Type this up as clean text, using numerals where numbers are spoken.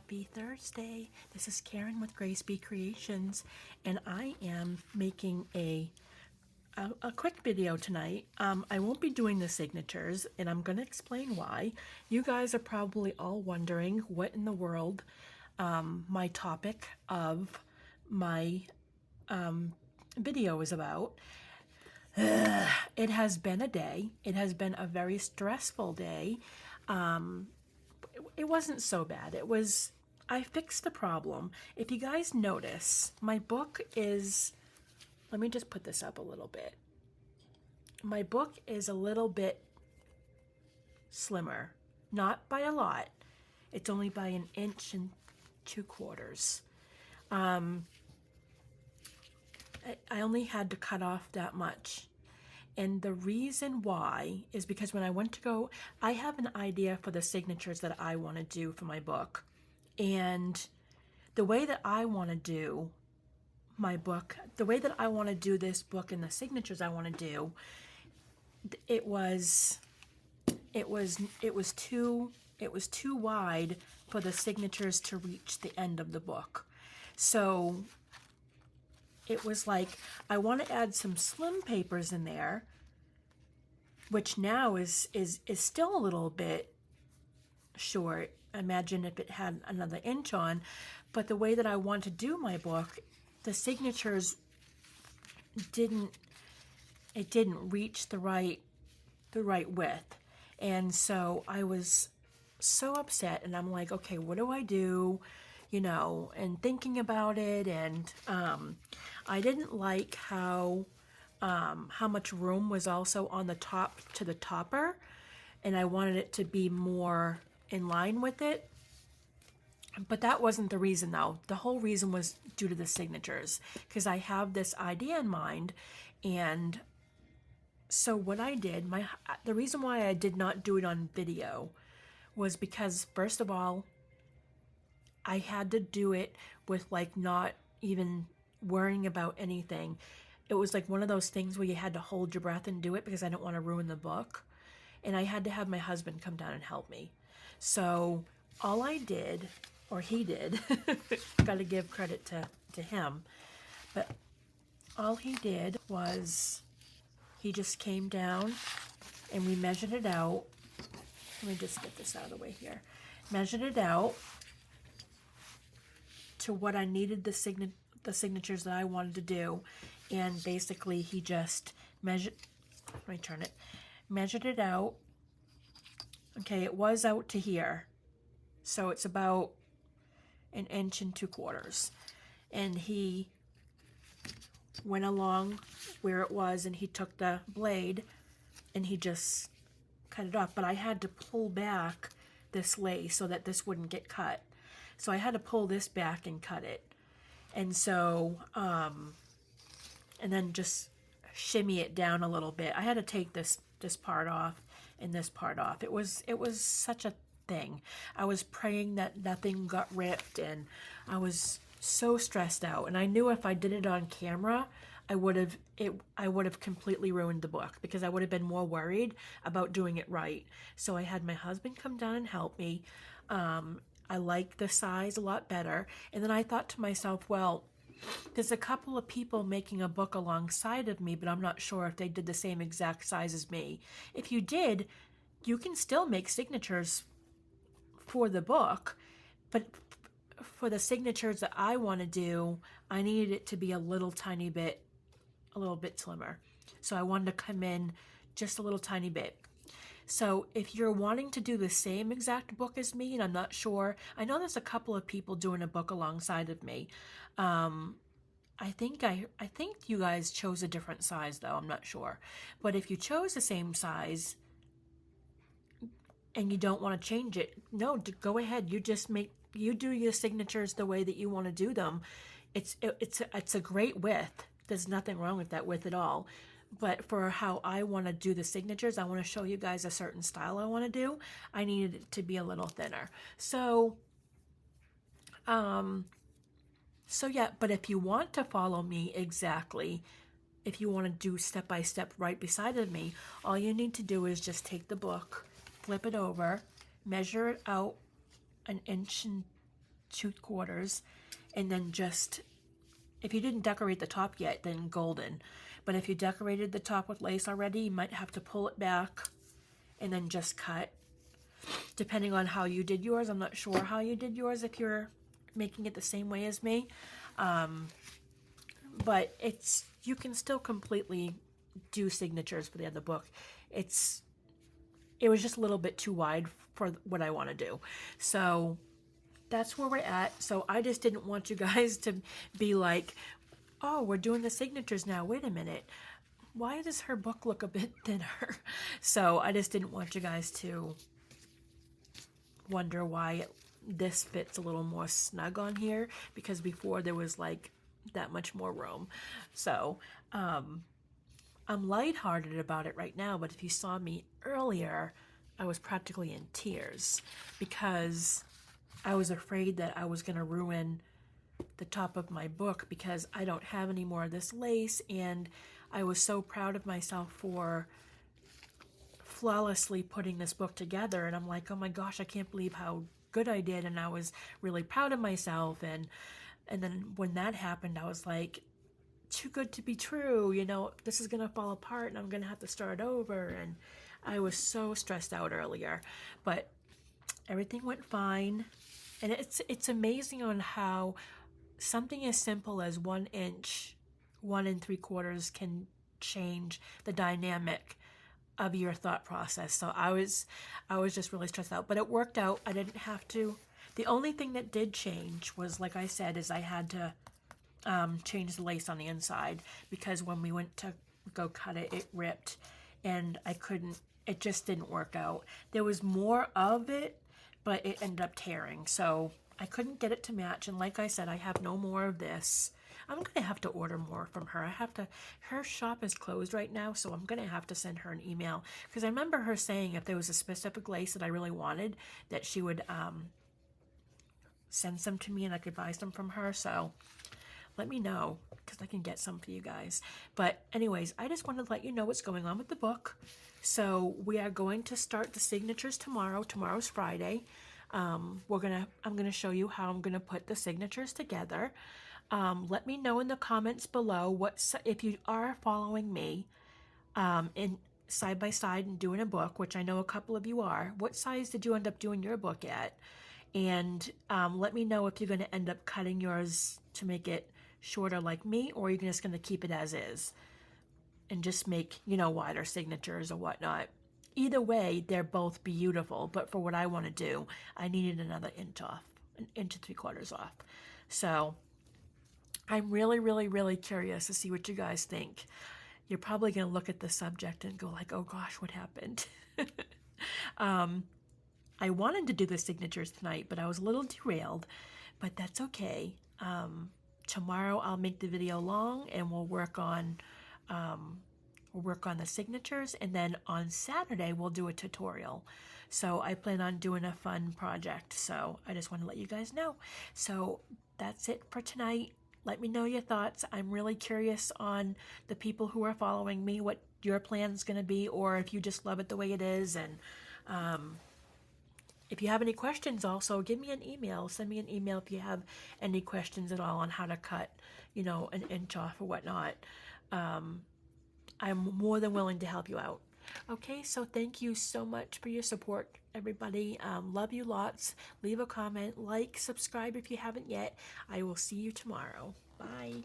Happy Thursday. This is Karen with Grace Be Creations, and I am making a quick video tonight. I won't be doing the signatures, and I'm going to explain why. You guys are probably all wondering what in the world my topic of my video is about. It has been a day. It has been a very stressful day. It wasn't so bad. I fixed the problem. If you guys notice, my book is, let me just put this up a little bit. My book is a little bit slimmer, not by a lot. It's only by 1 2/4 inches. I only had to cut off that much. And the reason why is because when I went to go, I have an idea for the signatures that I want to do for my book. And the way that I want to do my book, the way that I want to do this book and the signatures I want to do, it was too wide for the signatures to reach the end of the book. So it was like, I want to add some slim papers in there, which now is still a little bit short. Imagine if it had another inch on. But the way that I want to do my book, the signatures didn't reach the right width. And so I was so upset, and I'm like, okay, what do I do? You know, and thinking about it, and I didn't like how much room was also on the top to the topper, and I wanted it to be more in line with it. But that wasn't the reason, though. The whole reason was due to the signatures, because I have this idea in mind. And so what I did, the reason why I did not do it on video was because, first of all, I had to do it with like not even worrying about anything. It was like one of those things where you had to hold your breath and do it because I didn't want to ruin the book. And I had to have my husband come down and help me. So all I did, or he did, got to give credit to him, but all he did was he just came down and we measured it out. Let me just get this out of the way here. Measured it out to what I needed the signatures that I wanted to do, and basically he just measured it out. Okay, it was out to here, so it's about 1 2/4 inches, and he went along where it was, and he took the blade and he just cut it off. But I had to pull back this lace so that this wouldn't get cut. So I had to pull this back and cut it. And so, and then just shimmy it down a little bit. I had to take this part off and this part off. It was such a thing. I was praying that nothing got ripped, and I was so stressed out. And I knew if I did it on camera, I would have completely ruined the book, because I would have been more worried about doing it right. So I had my husband come down and help me. I like the size a lot better. And then I thought to myself, well, there's a couple of people making a book alongside of me, but I'm not sure if they did the same exact size as me. If you did, you can still make signatures for the book, but for the signatures that I want to do, I needed it to be a little bit slimmer. So I wanted to come in just a little tiny bit. So if you're wanting to do the same exact book as me, and I'm not sure, I know there's a couple of people doing a book alongside of me. I think you guys chose a different size, though. I'm not sure. But if you chose the same size and you don't want to change it, no, go ahead. You do your signatures the way that you want to do them. It's a great width. There's nothing wrong with that width at all. But for how I want to do the signatures, I want to show you guys a certain style I want to do. I needed it to be a little thinner. So yeah, but if you want to follow me exactly, if you want to do step by step right beside of me, all you need to do is just take the book, flip it over, measure it out 1 2/4, and then just, if you didn't decorate the top yet, then golden. But if you decorated the top with lace already, you might have to pull it back and then just cut, depending on how you did yours. I'm not sure how you did yours if you're making it the same way as me. But you can still completely do signatures for the other book. It was just a little bit too wide for what I want to do. So that's where we're at. So I just didn't want you guys to be like, oh, we're doing the signatures now. Wait a minute. Why does her book look a bit thinner? So I just didn't want you guys to wonder why this fits a little more snug on here, because before there was like that much more room. So I'm lighthearted about it right now, but if you saw me earlier, I was practically in tears because I was afraid that I was going to ruin the top of my book because I don't have any more of this lace, and I was so proud of myself for flawlessly putting this book together, and I'm like, oh my gosh, I can't believe how good I did, and I was really proud of myself, and then when that happened, I was like, too good to be true, this is gonna fall apart and I'm gonna have to start over, and I was so stressed out earlier, but everything went fine. And it's amazing on how something as simple as 1 inch, 1 3/4 can change the dynamic of your thought process. So I was just really stressed out, but it worked out. I didn't have to. The only thing that did change was, like I said, is I had to change the lace on the inside, because when we went to go cut it, it ripped, and it just didn't work out. There was more of it, but it ended up tearing, so I couldn't get it to match. And like I said, I have no more of this. I'm gonna have to order more from her. Her shop is closed right now, so I'm gonna have to send her an email, because I remember her saying if there was a specific lace that I really wanted, that she would send some to me and I could buy some from her. So let me know, because I can get some for you guys. But anyways, I just wanted to let you know what's going on with the book. So we are going to start the signatures tomorrow. Tomorrow's Friday. I'm gonna show you how I'm gonna put the signatures together. Let me know in the comments below if you are following me in side by side and doing a book, which I know a couple of you are. What size did you end up doing your book at? And let me know if you're going to end up cutting yours to make it shorter like me, or you're just going to keep it as is and just make, wider signatures or whatnot. Either way, they're both beautiful, but for what I want to do, I needed another inch off, 1 3/4 off. So I'm really, really, really curious to see what you guys think. You're probably going to look at the subject and go like, oh gosh, what happened? I wanted to do the signatures tonight, but I was a little derailed, but that's okay. Tomorrow I'll make the video long, and we'll work on the signatures, and then on Saturday we'll do a tutorial. So I plan on doing a fun project, so I just want to let you guys know. So that's it for tonight. Let me know your thoughts. I'm really curious on the people who are following me, what your plan's going to be, or if you just love it the way it is. And if you have any questions, also give me an email. Send me an email if you have any questions at all on how to cut, 1 inch off or whatnot. I'm more than willing to help you out. Okay, so thank you so much for your support, everybody. Love you lots. Leave a comment, like, subscribe if you haven't yet. I will see you tomorrow. Bye.